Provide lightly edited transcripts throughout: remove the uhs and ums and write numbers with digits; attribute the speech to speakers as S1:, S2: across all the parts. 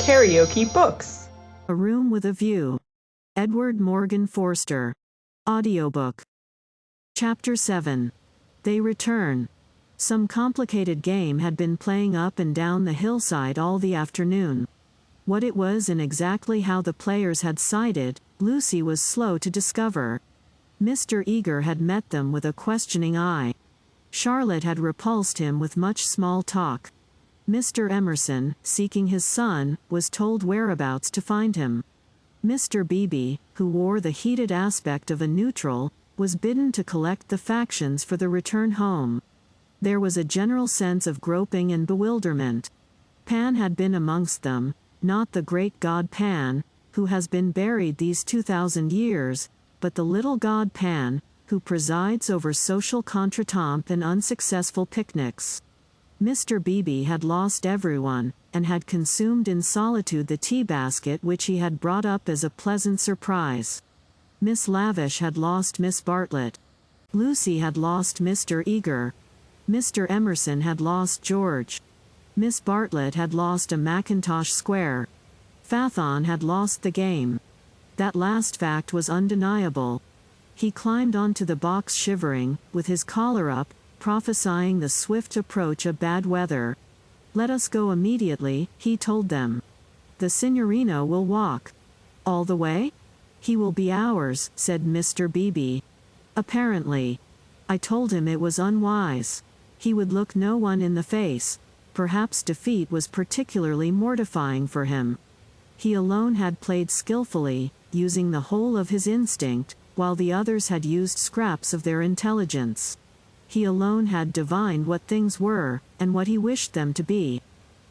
S1: KaraokeBooks.
S2: A Room with a View. Edward Morgan Forster. Audiobook. Chapter 7. They Return. Some complicated game had been playing up and down the hillside all the afternoon. What it was and exactly how the players had sided, Lucy was slow to discover. Mr. Eager had met them with a questioning eye. Charlotte had repulsed him with much small talk. Mr. Emerson, seeking his son, was told whereabouts to find him. Mr. Beebe, who wore the heated aspect of a neutral, was bidden to collect the factions for the return home. There was a general sense of groping and bewilderment. Pan had been amongst them, not the great god Pan, who has been buried these 2,000 years, but the little god Pan, who presides over social contretemps and unsuccessful picnics. Mr. Beebe had lost everyone, and had consumed in solitude the tea basket which he had brought up as a pleasant surprise. Miss Lavish had lost Miss Bartlett. Lucy had lost Mr. Eager. Mr. Emerson had lost George. Miss Bartlett had lost a Mackintosh square. Fathon had lost the game. That last fact was undeniable. He climbed onto the box shivering, with his collar up, prophesying the swift approach of bad weather. "Let us go immediately," he told them. "The signorino will walk." "All the way?" "He will be ours," said Mr. Beebe. "Apparently. I told him it was unwise. He would look no one in the face. Perhaps defeat was particularly mortifying for him. He alone had played skillfully, using the whole of his instinct, while the others had used scraps of their intelligence. He alone had divined what things were, and what he wished them to be.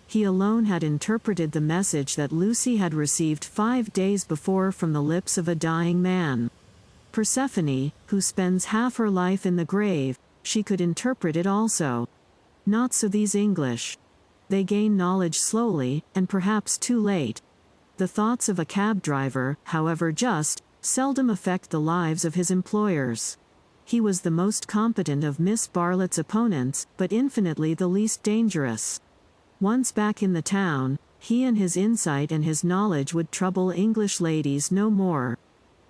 S2: He alone had interpreted the message that Lucy had received 5 days before from the lips of a dying man. Persephone, who spends half her life in the grave, she could interpret it also. Not so these English. They gain knowledge slowly, and perhaps too late. The thoughts of a cab driver, however just, seldom affect the lives of his employers. He was the most competent of Miss Bartlett's opponents, but infinitely the least dangerous. Once back in the town, he and his insight and his knowledge would trouble English ladies no more.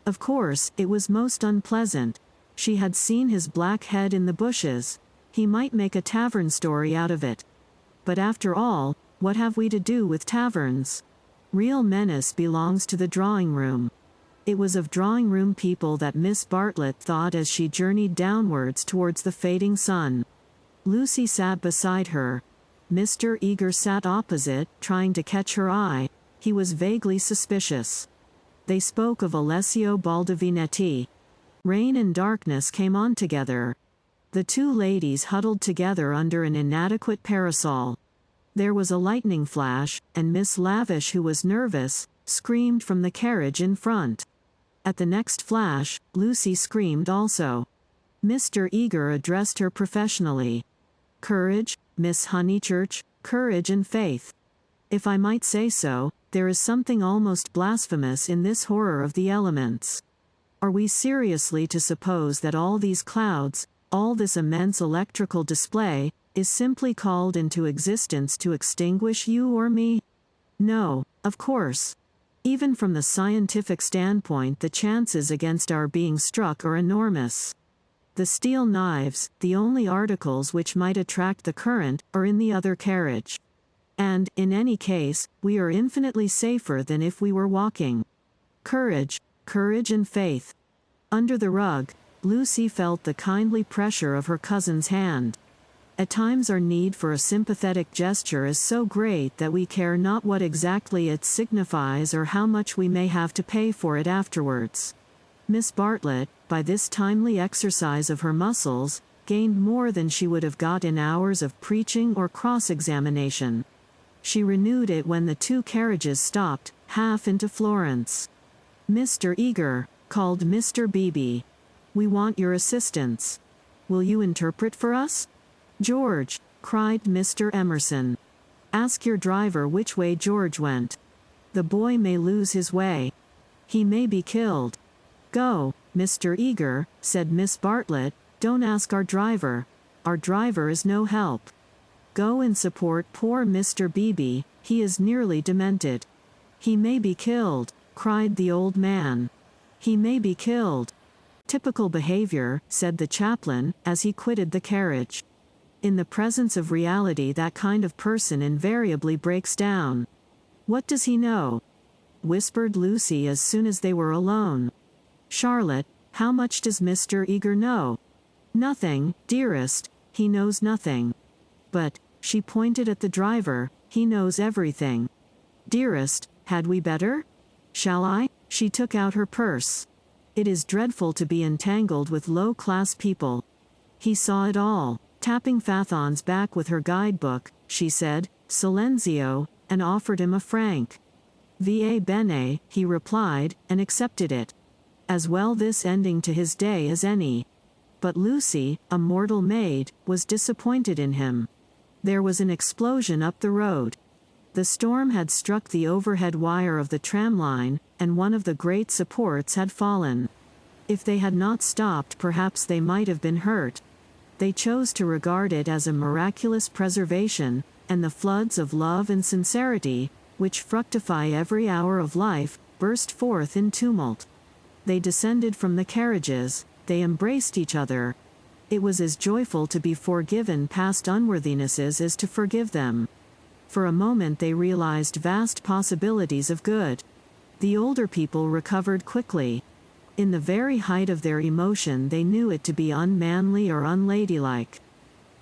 S2: Of course, it was most unpleasant. She had seen his black head in the bushes. He might make a tavern story out of it. But after all, what have we to do with taverns? Real menace belongs to the drawing room. It was of drawing-room people that Miss Bartlett thought as she journeyed downwards towards the fading sun. Lucy sat beside her. Mr. Eager sat opposite, trying to catch her eye. He was vaguely suspicious. They spoke of Alessio Baldovinetti. Rain and darkness came on together. The two ladies huddled together under an inadequate parasol. There was a lightning flash, and Miss Lavish, who was nervous, screamed from the carriage in front. At the next flash, Lucy screamed also. Mr. Eager addressed her professionally. "Courage, Miss Honeychurch, courage and faith. If I might say so, there is something almost blasphemous in this horror of the elements. Are we seriously to suppose that all these clouds, all this immense electrical display, is simply called into existence to extinguish you or me? No, of course. Even from the scientific standpoint, the chances against our being struck are enormous. The steel knives, the only articles which might attract the current, are in the other carriage. And, in any case, we are infinitely safer than if we were walking. Courage, courage and faith." Under the rug, Lucy felt the kindly pressure of her cousin's hand. At times our need for a sympathetic gesture is so great that we care not what exactly it signifies or how much we may have to pay for it afterwards. Miss Bartlett, by this timely exercise of her muscles, gained more than she would have got in hours of preaching or cross-examination. She renewed it when the two carriages stopped, half into Florence. "Mr. Eager," called Mr. Beebe. "We want your assistance. Will you interpret for us?" "George," cried Mr. Emerson. "Ask your driver which way George went. The boy may lose his way. He may be killed." "Go, Mr. Eager," said Miss Bartlett, "don't ask our driver. Our driver is no help. Go and support poor Mr. Beebe, he is nearly demented. "He may be killed," cried the old man. "He may be killed." "Typical behavior," said the chaplain, as he quitted the carriage. "In the presence of reality that kind of person invariably breaks down." "What does he know?" whispered Lucy as soon as they were alone. "Charlotte, how much does Mr. Eager know?" "Nothing, dearest, he knows nothing." "But," she pointed at the driver, "he knows everything." "Dearest, had we better? Shall I?" She took out her purse. "It is dreadful to be entangled with low-class people." He saw it all. Tapping Fathon's back with her guidebook, she said, "Silenzio," and offered him a franc. "Va bene," he replied, and accepted it. As well this ending to his day as any. But Lucy, a mortal maid, was disappointed in him. There was an explosion up the road. The storm had struck the overhead wire of the tram line, and one of the great supports had fallen. If they had not stopped, perhaps they might have been hurt. They chose to regard it as a miraculous preservation, and the floods of love and sincerity, which fructify every hour of life, burst forth in tumult. They descended from the carriages, they embraced each other. It was as joyful to be forgiven past unworthinesses as to forgive them. For a moment they realized vast possibilities of good. The older people recovered quickly. In the very height of their emotion they knew it to be unmanly or unladylike.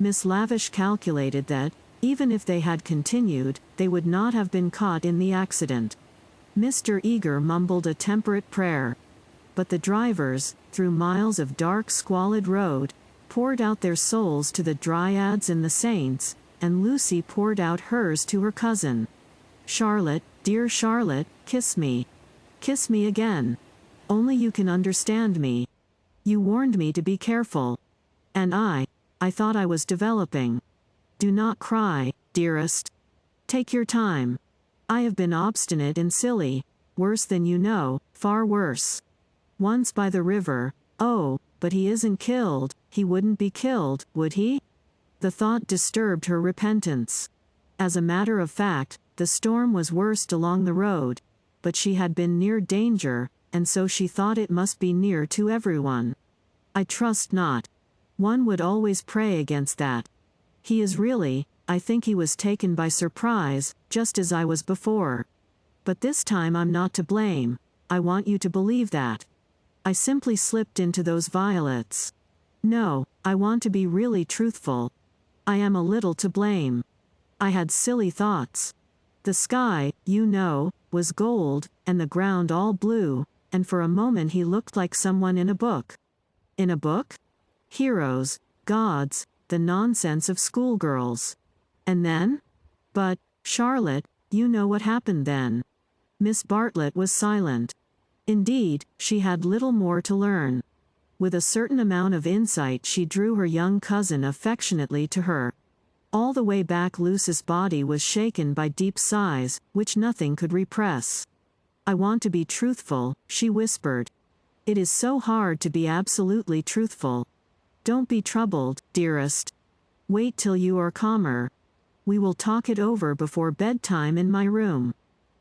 S2: Miss Lavish calculated that, even if they had continued, they would not have been caught in the accident. Mr. Eager mumbled a temperate prayer. But the drivers, through miles of dark squalid road, poured out their souls to the dryads and the saints, and Lucy poured out hers to her cousin. "Charlotte, dear Charlotte, kiss me. Kiss me again. Only you can understand me. You warned me to be careful. And I thought I was developing. Do not cry, dearest. Take your time. I have been obstinate and silly, worse than you know, far worse. Once by the river, oh, but he isn't killed, he wouldn't be killed, would he?" The thought disturbed her repentance. As a matter of fact, the storm was worst along the road, but she had been near danger, and so she thought it must be near to everyone. "I trust not. One would always pray against that. He is really, I think he was taken by surprise, just as I was before. But this time I'm not to blame. I want you to believe that. I simply slipped into those violets. No, I want to be really truthful. I am a little to blame. I had silly thoughts. The sky, you know, was gold, and the ground all blue, and for a moment he looked like someone in a book." "In a book?" "Heroes, gods, the nonsense of schoolgirls. And then?" "But, Charlotte, you know what happened then." Miss Bartlett was silent. Indeed, she had little more to learn. With a certain amount of insight she drew her young cousin affectionately to her. All the way back Lucy's body was shaken by deep sighs, which nothing could repress. "I want to be truthful," she whispered. "It is so hard to be absolutely truthful. Don't be troubled, dearest. Wait till you are calmer. We will talk it over before bedtime in my room."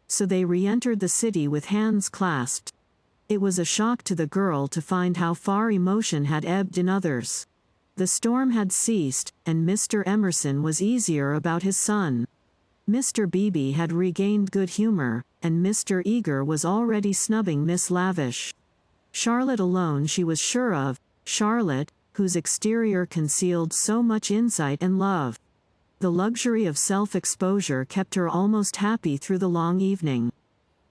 S2: So they re-entered the city with hands clasped. It was a shock to the girl to find how far emotion had ebbed in others. The storm had ceased, and Mr. Emerson was easier about his son. Mr. Beebe had regained good humor, and Mr. Eager was already snubbing Miss Lavish. Charlotte alone she was sure of, Charlotte, whose exterior concealed so much insight and love. The luxury of self-exposure kept her almost happy through the long evening.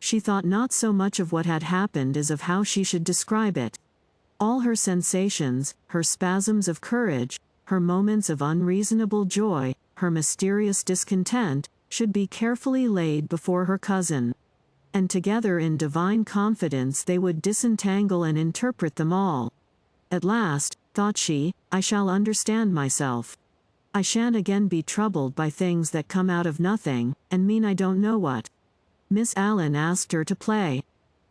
S2: She thought not so much of what had happened as of how she should describe it. All her sensations, her spasms of courage, her moments of unreasonable joy, her mysterious discontent, should be carefully laid before her cousin. And together in divine confidence they would disentangle and interpret them all. At last, thought she, I shall understand myself. I shan't again be troubled by things that come out of nothing, and mean I don't know what. Miss Allen asked her to play.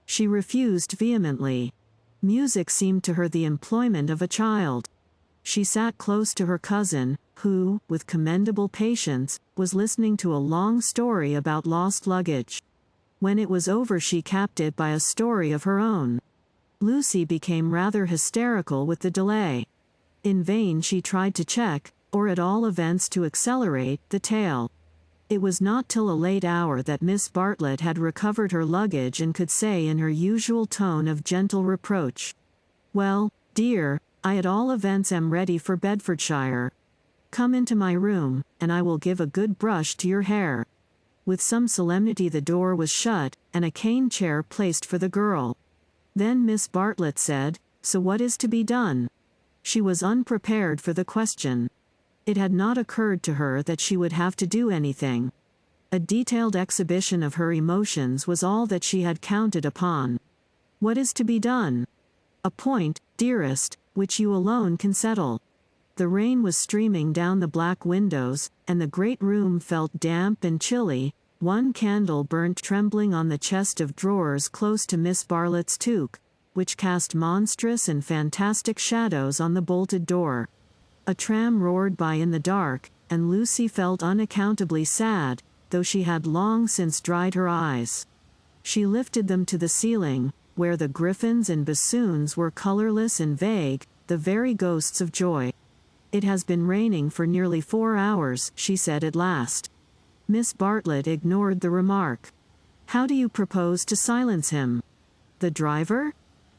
S2: She refused vehemently. Music seemed to her the employment of a child. She sat close to her cousin, who, with commendable patience, was listening to a long story about lost luggage. When it was over she capped it by a story of her own. Lucy became rather hysterical with the delay. In vain she tried to check, or at all events to accelerate, the tale. It was not till a late hour that Miss Bartlett had recovered her luggage and could say in her usual tone of gentle reproach, "Well, dear, I at all events am ready for Bedfordshire. Come into my room, and I will give a good brush to your hair." With some solemnity the door was shut, and a cane chair placed for the girl. Then Miss Bartlett said, "So what is to be done?" She was unprepared for the question. It had not occurred to her that she would have to do anything. A detailed exhibition of her emotions was all that she had counted upon. "What is to be done?" "A point, dearest, which you alone can settle." The rain was streaming down the black windows, and the great room felt damp and chilly. One candle burnt trembling on the chest of drawers close to Miss Bartlett's toque, which cast monstrous and fantastic shadows on the bolted door. A tram roared by in the dark, and Lucy felt unaccountably sad, though she had long since dried her eyes. She lifted them to the ceiling, where the griffins and bassoons were colorless and vague, the very ghosts of joy. "It has been raining for nearly 4 hours," she said at last. Miss Bartlett ignored the remark. "How do you propose to silence him?" "The driver?"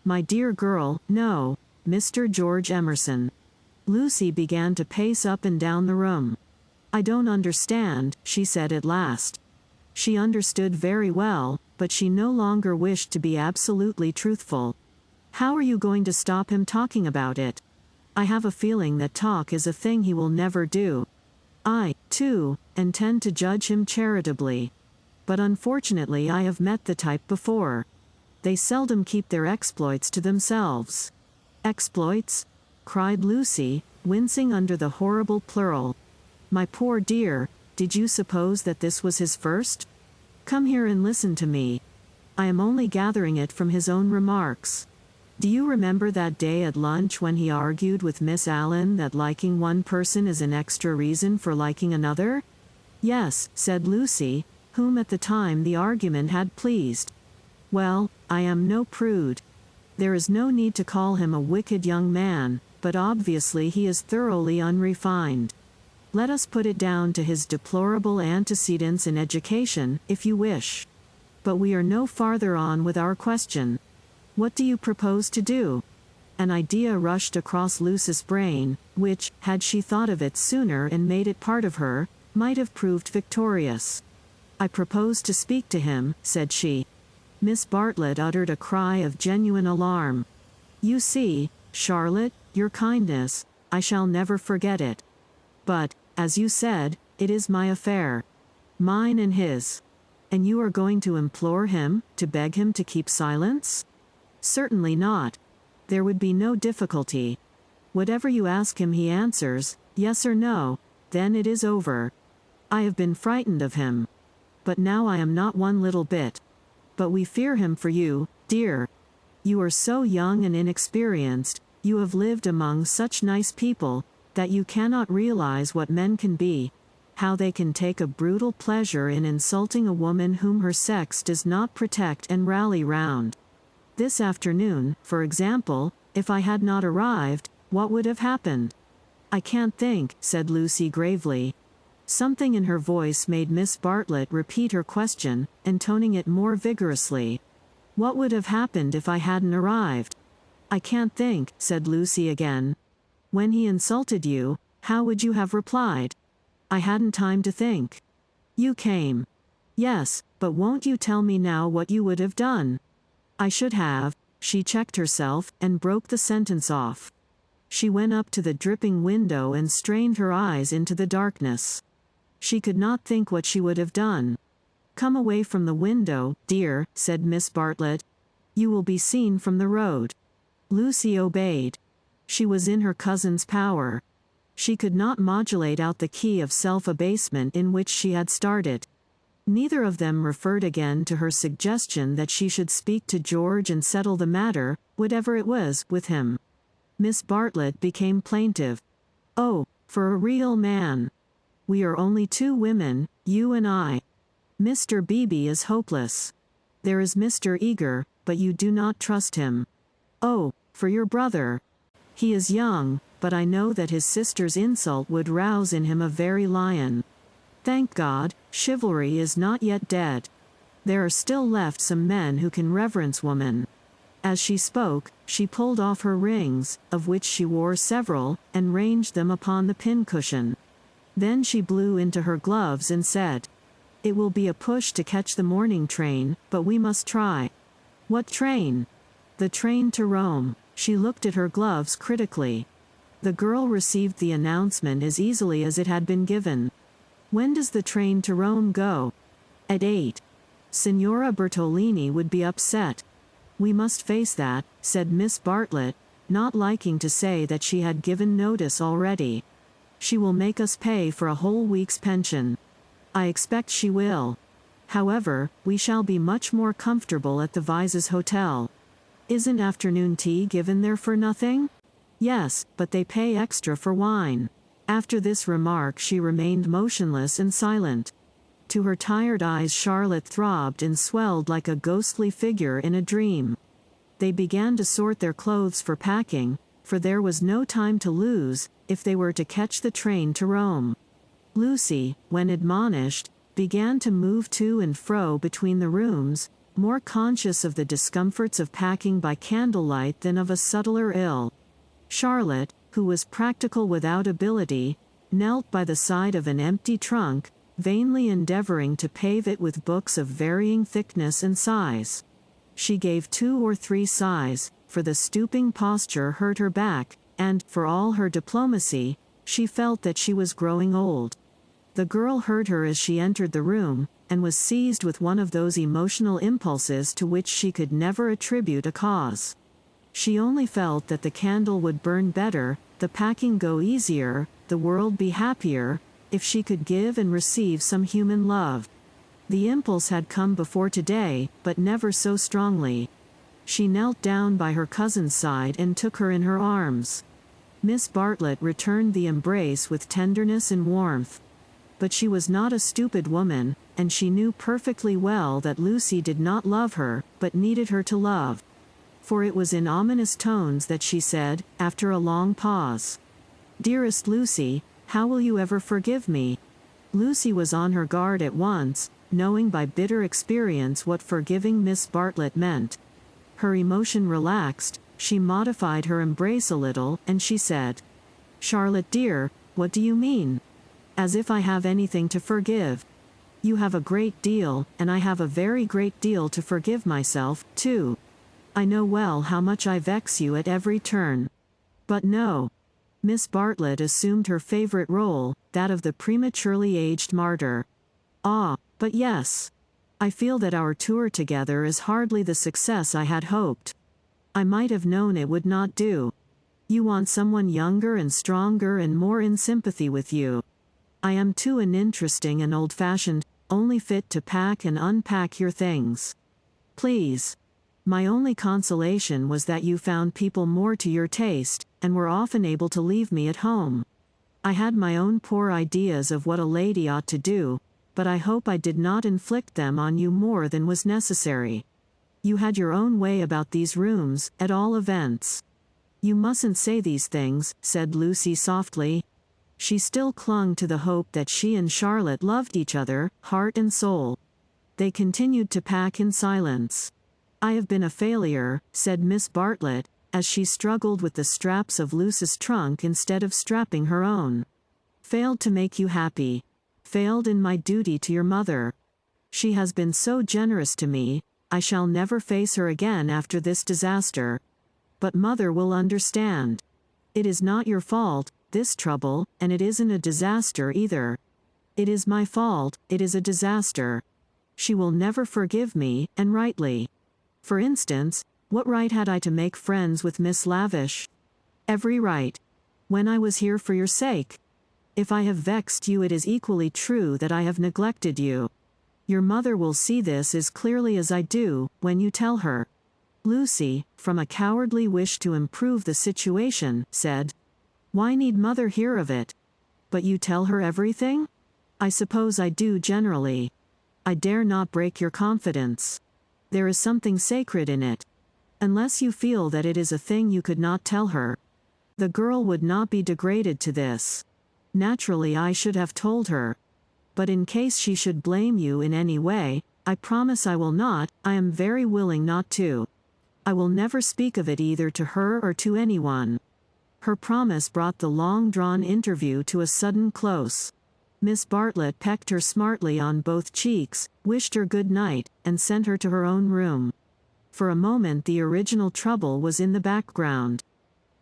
S2: "My dear girl, no, Mr. George Emerson." Lucy began to pace up and down the room. "I don't understand," she said at last. She understood very well, but she no longer wished to be absolutely truthful. "How are you going to stop him talking about it?" "I have a feeling that talk is a thing he will never do. I, too, intend to judge him charitably. But unfortunately I have met the type before. They seldom keep their exploits to themselves." "Exploits?" cried Lucy, wincing under the horrible plural. "My poor dear, did you suppose that this was his first? Come here and listen to me. I am only gathering it from his own remarks. Do you remember that day at lunch when he argued with Miss Allen that liking one person is an extra reason for liking another?" "Yes," said Lucy, whom at the time the argument had pleased. "Well, I am no prude. There is no need to call him a wicked young man, but obviously he is thoroughly unrefined. Let us put it down to his deplorable antecedents in education, if you wish. But we are no farther on with our question. What do you propose to do?" An idea rushed across Lucy's brain, which, had she thought of it sooner and made it part of her, might have proved victorious. "I propose to speak to him," said she. Miss Bartlett uttered a cry of genuine alarm. "You see, Charlotte, your kindness, I shall never forget it. But, as you said, it is my affair. Mine and his. And you are going to implore him, to beg him to keep silence?" "Certainly not. There would be no difficulty. Whatever you ask him he answers, yes or no, then it is over. I have been frightened of him. But now I am not one little bit. But we fear him for you, dear. You are so young and inexperienced, you have lived among such nice people, that you cannot realize what men can be, how they can take a brutal pleasure in insulting a woman whom her sex does not protect and rally round. This afternoon, for example, if I had not arrived, what would have happened?" "I can't think," said Lucy gravely. Something in her voice made Miss Bartlett repeat her question, intoning it more vigorously. "What would have happened if I hadn't arrived?" "I can't think," said Lucy again. "When he insulted you, how would you have replied?" "I hadn't time to think." "You came." "Yes, but won't you tell me now what you would have done?" "I should have—" She checked herself, and broke the sentence off. She went up to the dripping window and strained her eyes into the darkness. She could not think what she would have done. "Come away from the window, dear," said Miss Bartlett. "You will be seen from the road." Lucy obeyed. She was in her cousin's power. She could not modulate out the key of self-abasement in which she had started. Neither of them referred again to her suggestion that she should speak to George and settle the matter, whatever it was, with him. Miss Bartlett became plaintive. "Oh, for a real man. We are only 2 women, you and I. Mr. Beebe is hopeless. There is Mr. Eager, but you do not trust him. Oh, for your brother. He is young, but I know that his sister's insult would rouse in him a very lion. Thank God, chivalry is not yet dead. There are still left some men who can reverence woman. As she spoke, she pulled off her rings, of which she wore several, and ranged them upon the pincushion. Then she blew into her gloves and said, "It will be a push to catch the morning train, but we must try." "What train?" "The train to Rome." She looked at her gloves critically. The girl received the announcement as easily as it had been given. "When does the train to Rome go?" "At 8. Signora Bertolini would be upset." "We must face that," said Miss Bartlett, not liking to say that she had given notice already. "She will make us pay for a whole week's pension." "I expect she will. However, we shall be much more comfortable at the Vises Hotel." "Isn't afternoon tea given there for nothing?" "Yes, but they pay extra for wine." After this remark she remained motionless and silent. To her tired eyes Charlotte throbbed and swelled like a ghostly figure in a dream. They began to sort their clothes for packing, for there was no time to lose, if they were to catch the train to Rome. Lucy, when admonished, began to move to and fro between the rooms, more conscious of the discomforts of packing by candlelight than of a subtler ill. Charlotte, who was practical without ability, knelt by the side of an empty trunk, vainly endeavoring to pave it with books of varying thickness and size. She gave 2 or 3 sighs, for the stooping posture hurt her back, and, for all her diplomacy, she felt that she was growing old. The girl heard her as she entered the room, and was seized with one of those emotional impulses to which she could never attribute a cause. She only felt that the candle would burn better, the packing go easier, the world be happier, if she could give and receive some human love. The impulse had come before today, but never so strongly. She knelt down by her cousin's side and took her in her arms. Miss Bartlett returned the embrace with tenderness and warmth. But she was not a stupid woman, and she knew perfectly well that Lucy did not love her, but needed her to love. For it was in ominous tones that she said, after a long pause, "Dearest Lucy, how will you ever forgive me?" Lucy was on her guard at once, knowing by bitter experience what forgiving Miss Bartlett meant. Her emotion relaxed, she modified her embrace a little, and she said, "Charlotte dear, what do you mean? As if I have anything to forgive. You have a great deal, and I have a very great deal to forgive myself, too. I know well how much I vex you at every turn. But no." Miss Bartlett assumed her favorite role, that of the prematurely aged martyr. "Ah, but yes. I feel that our tour together is hardly the success I had hoped. I might have known it would not do. You want someone younger and stronger and more in sympathy with you. I am too uninteresting and old-fashioned, only fit to pack and unpack your things. Please. My only consolation was that you found people more to your taste, and were often able to leave me at home. I had my own poor ideas of what a lady ought to do, but I hope I did not inflict them on you more than was necessary. You had your own way about these rooms, at all events." "You mustn't say these things," said Lucy softly. She still clung to the hope that she and Charlotte loved each other, heart and soul. They continued to pack in silence. "I have been a failure," said Miss Bartlett, as she struggled with the straps of Lucy's trunk instead of strapping her own. "Failed to make you happy. Failed in my duty to your mother. She has been so generous to me, I shall never face her again after this disaster. But mother will understand. It is not your fault, this trouble, and it isn't a disaster either. It is my fault, it is a disaster. She will never forgive me, and rightly. For instance, what right had I to make friends with Miss Lavish? Every right. When I was here for your sake. If I have vexed you, it is equally true that I have neglected you. Your mother will see this as clearly as I do, when you tell her." Lucy, from a cowardly wish to improve the situation, said, "Why need mother hear of it? But you tell her everything?" "I suppose I do generally. I dare not break your confidence." There is something sacred in it. Unless you feel that it is a thing you could not tell her. The girl would not be degraded to this. Naturally, I should have told her. But in case she should blame you in any way, I promise I will not. I am very willing not to. I will never speak of it either to her or to anyone. Her promise brought the long-drawn interview to a sudden close. Miss Bartlett pecked her smartly on both cheeks, wished her good night, and sent her to her own room. For a moment the original trouble was in the background.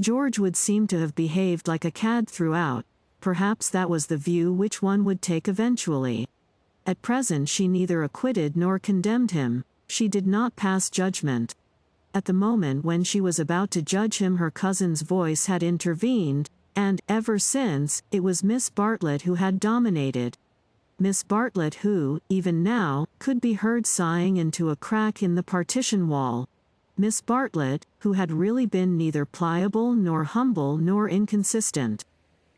S2: George would seem to have behaved like a cad throughout. Perhaps that was the view which one would take eventually. At present she neither acquitted nor condemned him. She did not pass judgment. At the moment when she was about to judge him, her cousin's voice had intervened, and, ever since, it was Miss Bartlett who had dominated. Miss Bartlett who, even now, could be heard sighing into a crack in the partition wall. Miss Bartlett, who had really been neither pliable nor humble nor inconsistent.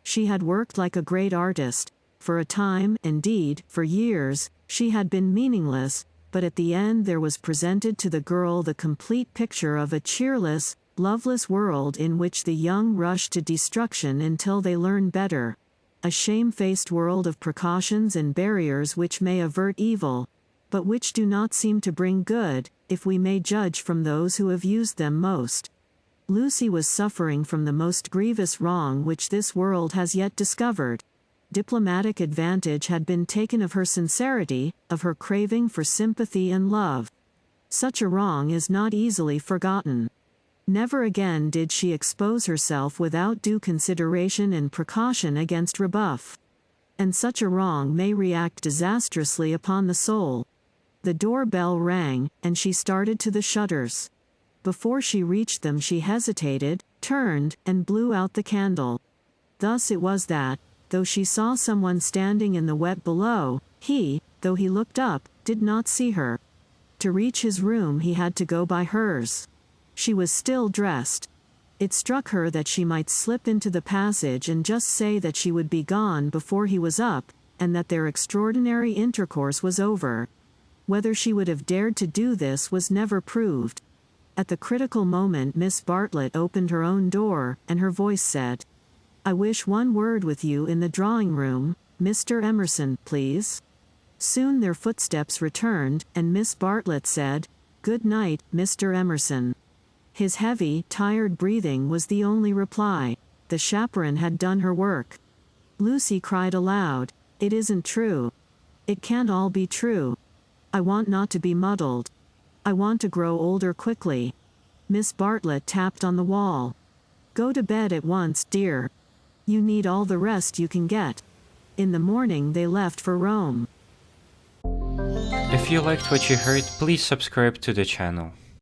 S2: She had worked like a great artist. For a time, indeed, for years, she had been meaningless, but at the end there was presented to the girl the complete picture of a cheerless, loveless world in which the young rush to destruction until they learn better. A shamefaced world of precautions and barriers which may avert evil, but which do not seem to bring good, if we may judge from those who have used them most. Lucy was suffering from the most grievous wrong which this world has yet discovered. Diplomatic advantage had been taken of her sincerity, of her craving for sympathy and love. Such a wrong is not easily forgotten. Never again did she expose herself without due consideration and precaution against rebuff. And such a wrong may react disastrously upon the soul. The door-bell rang, and she started to the shutters. Before she reached them she hesitated, turned, and blew out the candle. Thus it was that, though she saw someone standing in the wet below, he, though he looked up, did not see her. To reach his room he had to go by hers. She was still dressed. It struck her that she might slip into the passage and just say that she would be gone before he was up, and that their extraordinary intercourse was over. Whether she would have dared to do this was never proved. At the critical moment Miss Bartlett opened her own door, and her voice said, "I wish one word with you in the drawing-room, Mr. Emerson, please." Soon their footsteps returned, and Miss Bartlett said, "Good night, Mr. Emerson." His heavy, tired breathing was the only reply. The chaperone had done her work. Lucy cried aloud, "It isn't true. It can't all be true. I want not to be muddled. I want to grow older quickly." Miss Bartlett tapped on the wall. "Go to bed at once, dear. You need all the rest you can get." In the morning they left for Rome.
S1: If you liked what you heard, please subscribe to the channel.